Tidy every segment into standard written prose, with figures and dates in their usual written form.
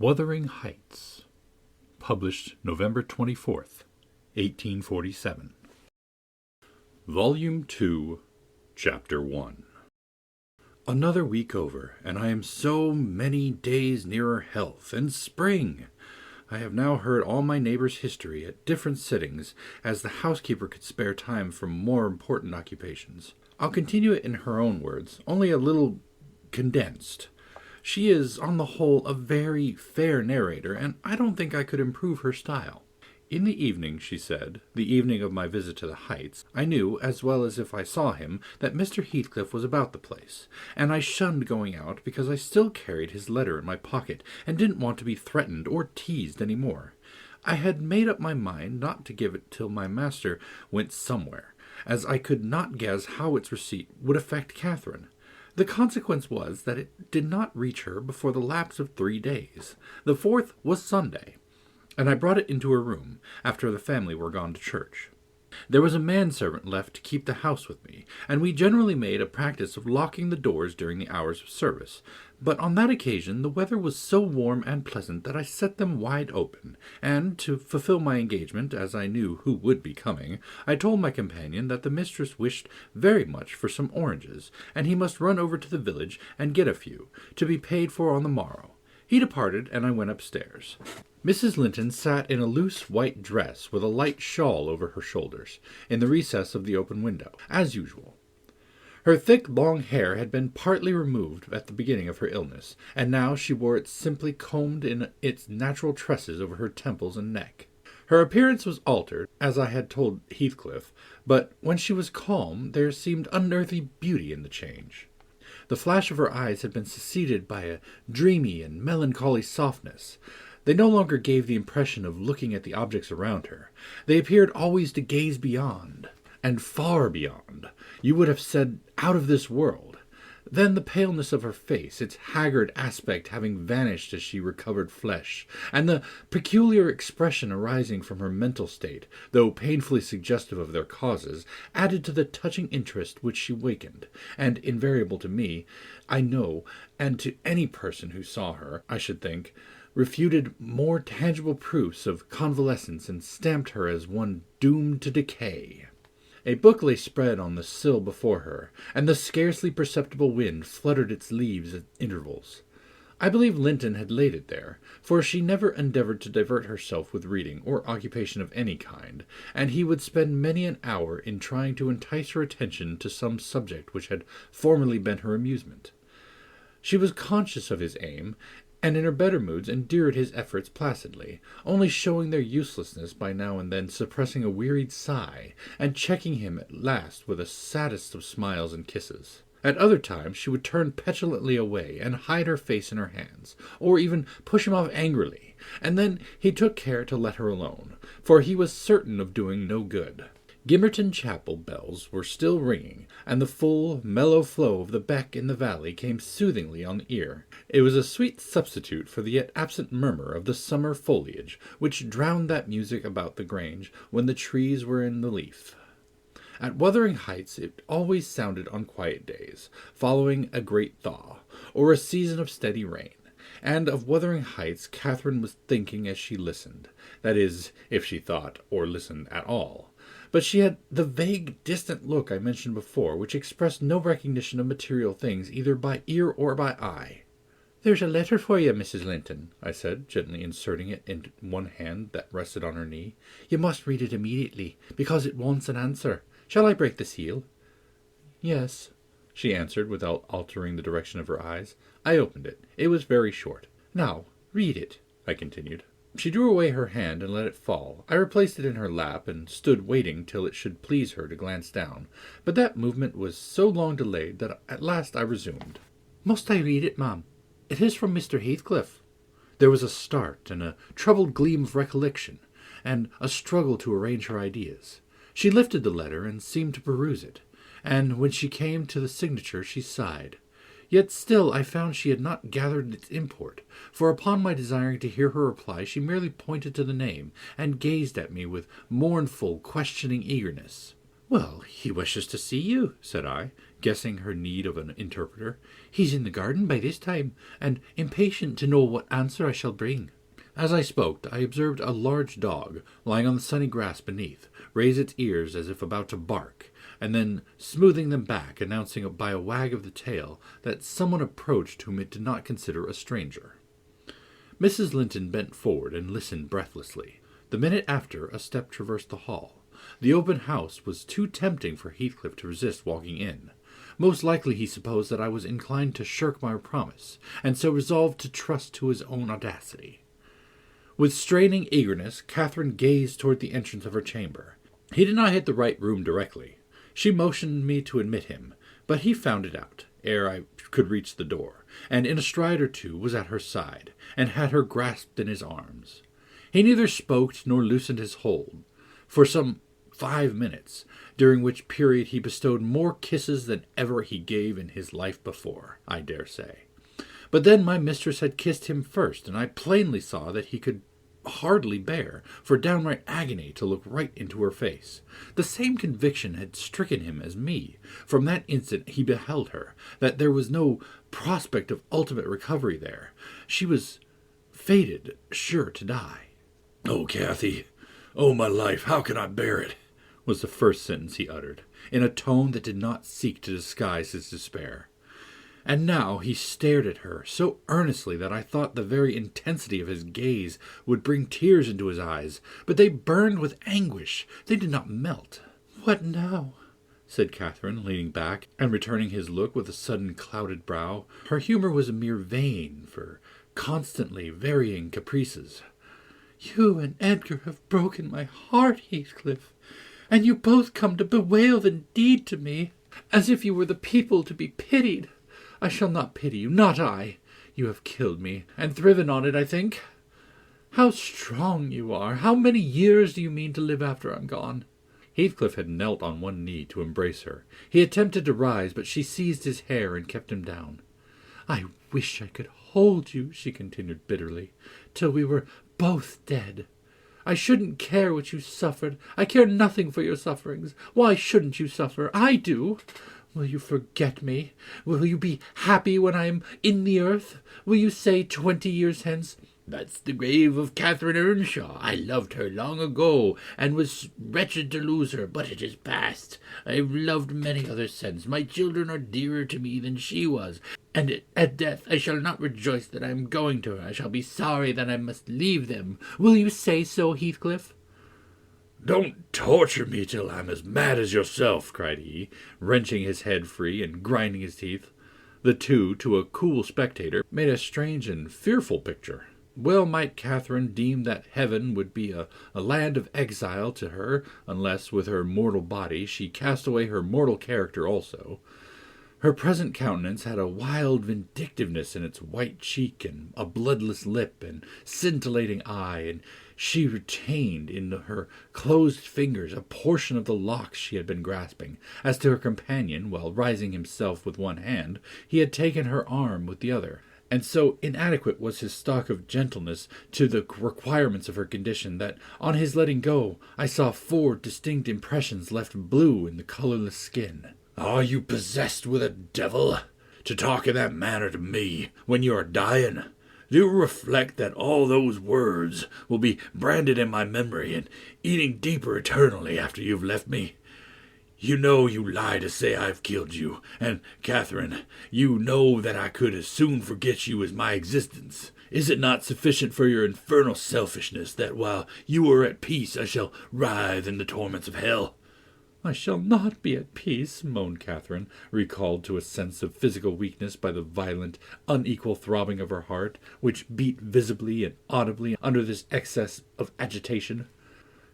Wuthering Heights, published November 24th, 1847. Volume 2, Chapter 1. Another week over, and I am so many days nearer health and spring. I have now heard all my neighbors' history at different sittings, as the housekeeper could spare time from more important occupations. I'll continue it in her own words, only a little condensed. She is, on the whole, a very fair narrator, and I don't think I could improve her style. In the evening, she said, the evening of my visit to the Heights, I knew, as well as if I saw him, that Mr. Heathcliff was about the place, and I shunned going out because I still carried his letter in my pocket and didn't want to be threatened or teased any more. I had made up my mind not to give it till my master went somewhere, as I could not guess how its receipt would affect Catherine. The consequence was that it did not reach her before the lapse of 3 days. The 4th was Sunday, and I brought it into her room, after the family were gone to church. There was a manservant left to keep the house with me, and we generally made a practice of locking the doors during the hours of service, but on that occasion the weather was so warm and pleasant that I set them wide open, and, to fulfill my engagement, as I knew who would be coming, I told my companion that the mistress wished very much for some oranges, and he must run over to the village and get a few, to be paid for on the morrow. He departed, and I went upstairs. Mrs. Linton sat in a loose white dress with a light shawl over her shoulders, in the recess of the open window, as usual. Her thick, long hair had been partly removed at the beginning of her illness, and now she wore it simply combed in its natural tresses over her temples and neck. Her appearance was altered, as I had told Heathcliff, but when she was calm there seemed unearthly beauty in the change. The flash of her eyes had been succeeded by a dreamy and melancholy softness. They no longer gave the impression of looking at the objects around her. They appeared always to gaze beyond, and far beyond. You would have said, out of this world. Then the paleness of her face, its haggard aspect having vanished as she recovered flesh, and the peculiar expression arising from her mental state, though painfully suggestive of their causes, added to the touching interest which she wakened, and invariable to me, I know, and to any person who saw her, I should think, refuted more tangible proofs of convalescence and stamped her as one doomed to decay. A book lay spread on the sill before her, and the scarcely perceptible wind fluttered its leaves at intervals. I believe Linton had laid it there, for she never endeavoured to divert herself with reading or occupation of any kind, and he would spend many an hour in trying to entice her attention to some subject which had formerly been her amusement. She was conscious of his aim, and in her better moods endured his efforts placidly, only showing their uselessness by now and then suppressing a wearied sigh, and checking him at last with the saddest of smiles and kisses. At other times she would turn petulantly away and hide her face in her hands, or even push him off angrily, and then he took care to let her alone, for he was certain of doing no good. Gimmerton Chapel bells were still ringing, and the full, mellow flow of the beck in the valley came soothingly on the ear. It was a sweet substitute for the yet absent murmur of the summer foliage, which drowned that music about the grange when the trees were in the leaf. At Wuthering Heights it always sounded on quiet days, following a great thaw, or a season of steady rain. And of Wuthering Heights Catherine was thinking as she listened, that is, if she thought or listened at all. But she had the vague, distant look I mentioned before, which expressed no recognition of material things either by ear or by eye. "There's a letter for you, Mrs. Linton," I said, gently inserting it in one hand that rested on her knee. "You must read it immediately, because it wants an answer. Shall I break the seal?" "Yes," she answered, without altering the direction of her eyes. I opened it. It was very short. "Now, read it," I continued. She drew away her hand and let it fall. I replaced it in her lap and stood waiting till it should please her to glance down, but that movement was so long delayed that at last I resumed. "Must I read it, ma'am? It is from Mr. Heathcliff." There was a start and a troubled gleam of recollection, and a struggle to arrange her ideas. She lifted the letter and seemed to peruse it, and when she came to the signature she sighed. Yet still I found she had not gathered its import, for upon my desiring to hear her reply she merely pointed to the name, and gazed at me with mournful, questioning eagerness. "Well, he wishes to see you," said I, guessing her need of an interpreter. "He's in the garden by this time, and impatient to know what answer I shall bring." As I spoke, I observed a large dog, lying on the sunny grass beneath, raise its ears as if about to bark, and then, smoothing them back, announcing by a wag of the tail that someone approached whom it did not consider a stranger. Mrs. Linton bent forward and listened breathlessly. The minute after, a step traversed the hall. The open house was too tempting for Heathcliff to resist walking in. Most likely he supposed that I was inclined to shirk my promise, and so resolved to trust to his own audacity. With straining eagerness, Catherine gazed toward the entrance of her chamber. He did not hit the right room directly. She motioned me to admit him, but he found it out, ere I could reach the door, and in a stride or two was at her side, and had her grasped in his arms. He neither spoke nor loosened his hold, for some 5 minutes, during which period he bestowed more kisses than ever he gave in his life before, I dare say. But then my mistress had kissed him first, and I plainly saw that he could hardly bear, for downright agony, to look right into her face. The same conviction had stricken him as me, from that instant he beheld her, that there was no prospect of ultimate recovery there. She was fated, sure to die. "Oh, Cathy, oh, my life, how can I bear it?" was the first sentence he uttered, in a tone that did not seek to disguise his despair. And now he stared at her so earnestly that I thought the very intensity of his gaze would bring tears into his eyes, but they burned with anguish. They did not melt. "What now?" said Catherine, leaning back, and returning his look with a sudden clouded brow. Her humour was a mere vein for constantly varying caprices. "You and Edgar have broken my heart, Heathcliff, and you both come to bewail the deed to me, as if you were the people to be pitied. I shall not pity you, not I. You have killed me, and thriven on it, I think. How strong you are! How many years do you mean to live after I'm gone?" Heathcliff had knelt on one knee to embrace her. He attempted to rise, but she seized his hair and kept him down. "I wish I could hold you," she continued bitterly, "till we were both dead. I shouldn't care what you suffered. I care nothing for your sufferings. Why shouldn't you suffer? I do. Will you forget me? Will you be happy when I am in the earth? Will you say 20 years hence, 'That's the grave of Catherine Earnshaw. I loved her long ago, and was wretched to lose her, but it is past. I have loved many others since. My children are dearer to me than she was, and at death I shall not rejoice that I am going to her. I shall be sorry that I must leave them.' Will you say so, Heathcliff?" "Don't torture me till I'm as mad as yourself," cried he, wrenching his head free and grinding his teeth. The two, to a cool spectator, made a strange and fearful picture. Well might Catherine deem that heaven would be a land of exile to her, unless, with her mortal body, she cast away her mortal character also. Her present countenance had a wild vindictiveness in its white cheek, and a bloodless lip, and scintillating eye, and she retained in her closed fingers a portion of the locks she had been grasping. As to her companion, while rising himself with one hand, he had taken her arm with the other, and so inadequate was his stock of gentleness to the requirements of her condition, that, on his letting go, I saw 4 distinct impressions left blue in the colourless skin. "Are you possessed with a devil, to talk in that manner to me, when you are dying? Do you reflect that all those words will be branded in my memory, and eating deeper eternally after you've left me? You know you lie to say I've killed you, and, Catherine, you know that I could as soon forget you as my existence. Is it not sufficient for your infernal selfishness that while you are at peace I shall writhe in the torments of hell?" "I shall not be at peace," moaned Catherine, recalled to a sense of physical weakness by the violent, unequal throbbing of her heart, which beat visibly and audibly under this excess of agitation.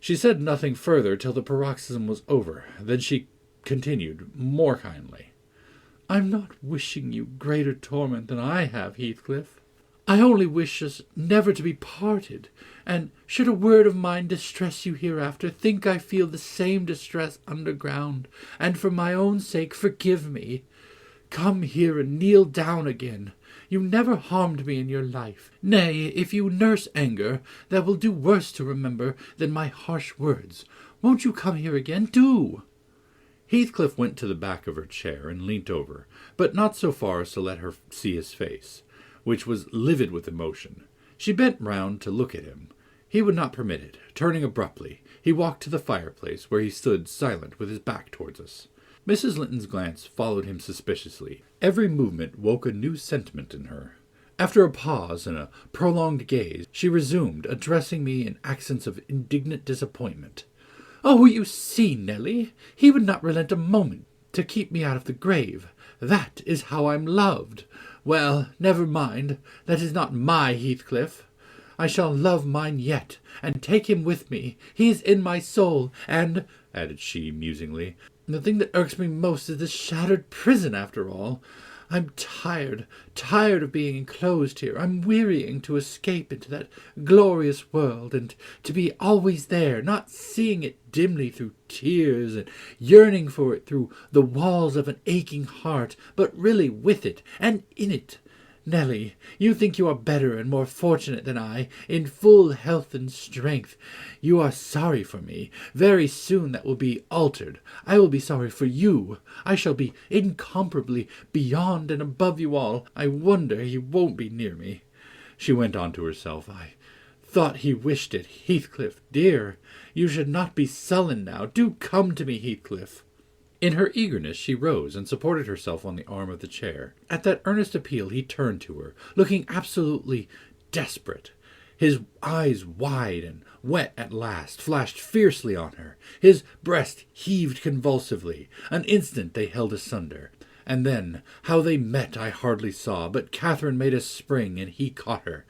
She said nothing further till the paroxysm was over. Then she continued, more kindly, "I'm not wishing you greater torment than I have, Heathcliff. I only wish us never to be parted, and should a word of mine distress you hereafter, think I feel the same distress underground, and for my own sake forgive me. Come here and kneel down again. You never harmed me in your life. Nay, if you nurse anger, that will do worse to remember than my harsh words. Won't you come here again? Do!" Heathcliff went to the back of her chair and leant over, but not so far as to let her see his face, which was livid with emotion. She bent round to look at him. He would not permit it. Turning abruptly, he walked to the fireplace, where he stood silent with his back towards us. Mrs. Linton's glance followed him suspiciously. Every movement woke a new sentiment in her. After a pause and a prolonged gaze, she resumed, addressing me in accents of indignant disappointment. "Oh, you see, Nelly, he would not relent a moment to keep me out of the grave. That is how I'm loved. Well, never mind, that is not my Heathcliff. I shall love mine yet, and take him with me. He is in my soul, and," added she musingly, "the thing that irks me most is this shattered prison, after all. I'm tired of being enclosed here. I'm wearying to escape into that glorious world, and to be always there, not seeing it dimly through tears, and yearning for it through the walls of an aching heart, but really with it, and in it. Nelly, you think you are better and more fortunate than I, in full health and strength. You are sorry for me. Very soon that will be altered. I will be sorry for you. I shall be incomparably beyond and above you all. I wonder he won't be near me." She went on to herself. "I thought he wished it. Heathcliff, dear, you should not be sullen now. Do come to me, Heathcliff." In her eagerness she rose and supported herself on the arm of the chair. At that earnest appeal he turned to her, looking absolutely desperate. His eyes, wide and wet at last, flashed fiercely on her. His breast heaved convulsively. An instant they held asunder, and then how they met I hardly saw, but Catherine made a spring, and he caught her,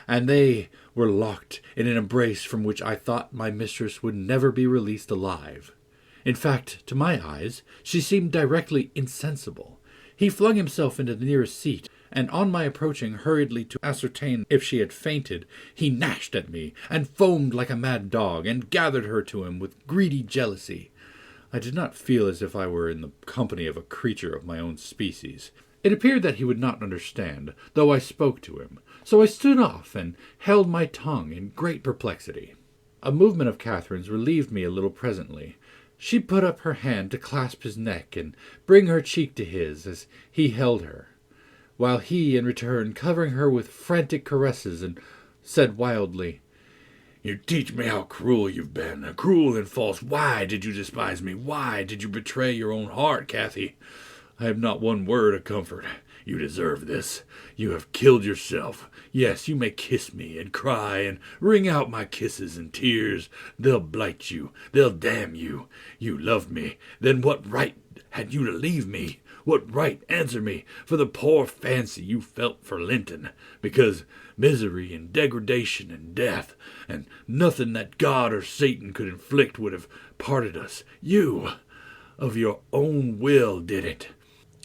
and they were locked in an embrace from which I thought my mistress would never be released alive. In fact, to my eyes, she seemed directly insensible. He flung himself into the nearest seat, and on my approaching hurriedly to ascertain if she had fainted, he gnashed at me, and foamed like a mad dog, and gathered her to him with greedy jealousy. I did not feel as if I were in the company of a creature of my own species. It appeared that he would not understand, though I spoke to him, so I stood off and held my tongue in great perplexity. A movement of Catherine's relieved me a little presently. She put up her hand to clasp his neck and bring her cheek to his as he held her, while he, in return, covering her with frantic caresses, and said wildly, "You teach me how cruel you've been, cruel and false. Why did you despise me? Why did you betray your own heart, Cathy? I have not one word of comfort. You deserve this. You have killed yourself. Yes, you may kiss me and cry and wring out my kisses and tears. They'll blight you. They'll damn you. You loved me. Then what right had you to leave me? What right, answer me, for the poor fancy you felt for Linton? Because misery and degradation and death, and nothing that God or Satan could inflict would have parted us. You, of your own will, did it.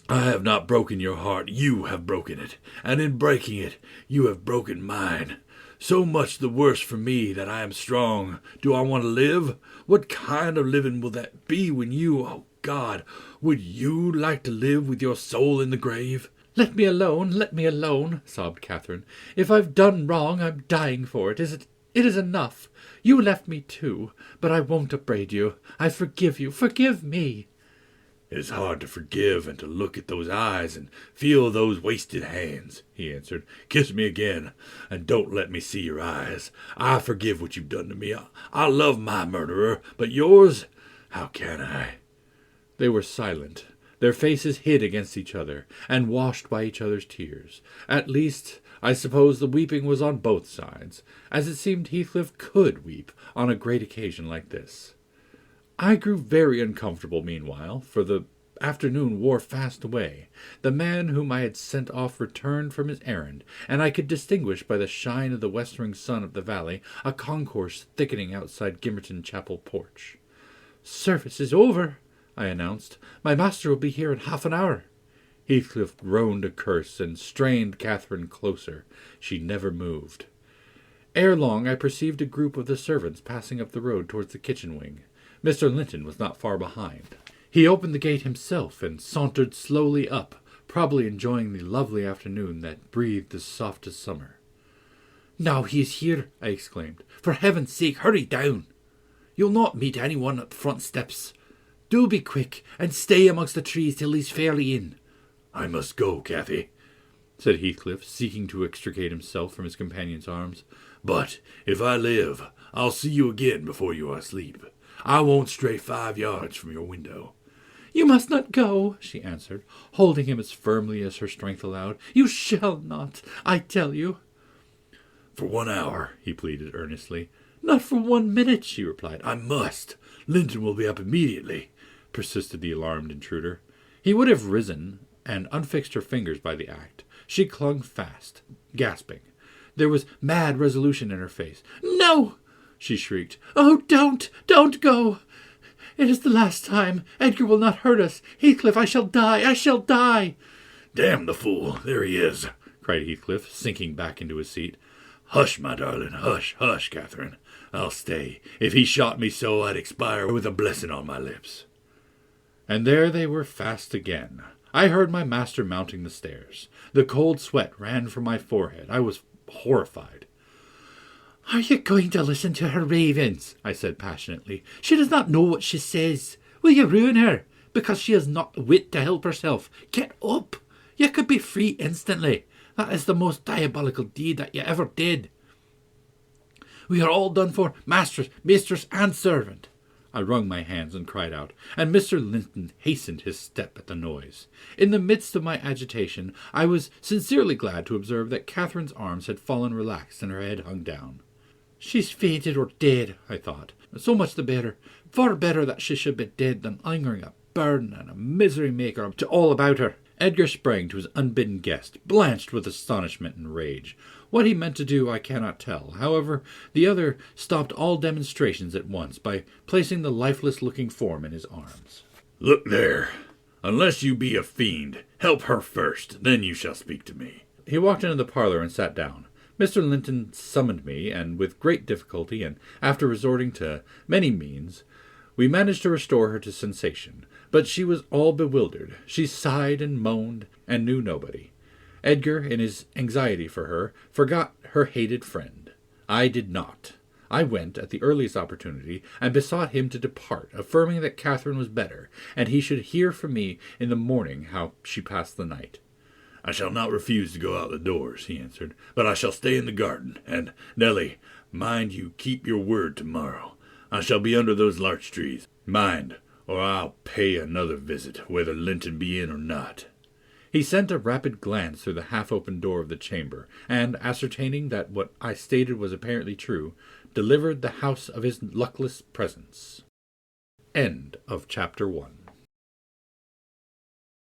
I have not broken your heart. You have broken it, and in breaking it, you have broken mine. So much the worse for me that I am strong. Do I want to live? What kind of living will that be when you, oh God, would you like to live with your soul in the grave?" Let me alone, sobbed Catherine. "If I've done wrong, I'm dying for it. It is enough. You left me too, but I won't upbraid you. I forgive you. Forgive me." "It is hard to forgive and to look at those eyes and feel those wasted hands," he answered. "Kiss me again, and don't let me see your eyes. I forgive what you've done to me. I love my murderer, but yours, how can I?" They were silent, their faces hid against each other, and washed by each other's tears. At least, I suppose the weeping was on both sides, as it seemed Heathcliff could weep on a great occasion like this. I grew very uncomfortable meanwhile, for the afternoon wore fast away. The man whom I had sent off returned from his errand, and I could distinguish by the shine of the westering sun of the valley a concourse thickening outside Gimmerton Chapel porch. "Service is over," I announced. "My master will be here in half an hour." Heathcliff groaned a curse and strained Catherine closer. She never moved. Ere long I perceived a group of the servants passing up the road towards the kitchen wing. Mr. Linton was not far behind. He opened the gate himself and sauntered slowly up, probably enjoying the lovely afternoon that breathed the softest summer. "Now he is here," I exclaimed. "For heaven's sake, hurry down. You'll not meet anyone at the front steps. Do be quick, and stay amongst the trees till he's fairly in." "I must go, Cathy," said Heathcliff, seeking to extricate himself from his companion's arms. "but if I live, I'll see you again before you are asleep. I won't stray 5 yards from your window." "You must not go," she answered, holding him as firmly as her strength allowed. "You shall not, I tell you." "For 1 hour," he pleaded earnestly. "Not for 1 minute," she replied. "I must. Linton will be up immediately," persisted the alarmed intruder. He would have risen and unfixed her fingers by the act. She clung fast, gasping. There was mad resolution in her face. "No!" she shrieked. "Oh, don't go! It is the last time. Edgar will not hurt us. Heathcliff, I shall die! "Damn the fool! There he is!" cried Heathcliff, sinking back into his seat. "Hush, my darling, hush, Catherine. I'll stay. If he shot me so, I'd expire with a blessing on my lips." And there they were fast again. I heard my master mounting the stairs. The cold sweat ran from my forehead. I was horrified. "Are you going to listen to her ravings?" I said passionately. "She does not know what she says. Will you ruin her, because she has not the wit to help herself? Get up! You could be free instantly. That is the most diabolical deed that you ever did. We are all done for, mistress, and servant." I wrung my hands and cried out, and Mr. Linton hastened his step at the noise. In the midst of my agitation, I was sincerely glad to observe that Catherine's arms had fallen relaxed and her head hung down. "She's fainted or dead," I thought. "So much the better. Far better that she should be dead than lingering a burden and a misery maker to all about her." Edgar sprang to his unbidden guest, blanched with astonishment and rage. What he meant to do I cannot tell. However, the other stopped all demonstrations at once by placing the lifeless-looking form in his arms. "Look there. Unless you be a fiend, help her first, then you shall speak to me." He walked into the parlour and sat down. Mr. Linton summoned me, and with great difficulty, and after resorting to many means, we managed to restore her to sensation. But she was all bewildered. She sighed and moaned, and knew nobody. Edgar, in his anxiety for her, forgot her hated friend. I did not. I went, at the earliest opportunity, and besought him to depart, affirming that Catherine was better, and he should hear from me in the morning how she passed the night. "I shall not refuse to go out the doors," he answered, "but I shall stay in the garden. And, Nellie, mind you keep your word tomorrow. I shall be under those larch trees. Mind, or I'll pay another visit, whether Linton be in or not." He sent a rapid glance through the half-open door of the chamber, and, ascertaining that what I stated was apparently true, delivered the house of his luckless presence. End of Chapter 1.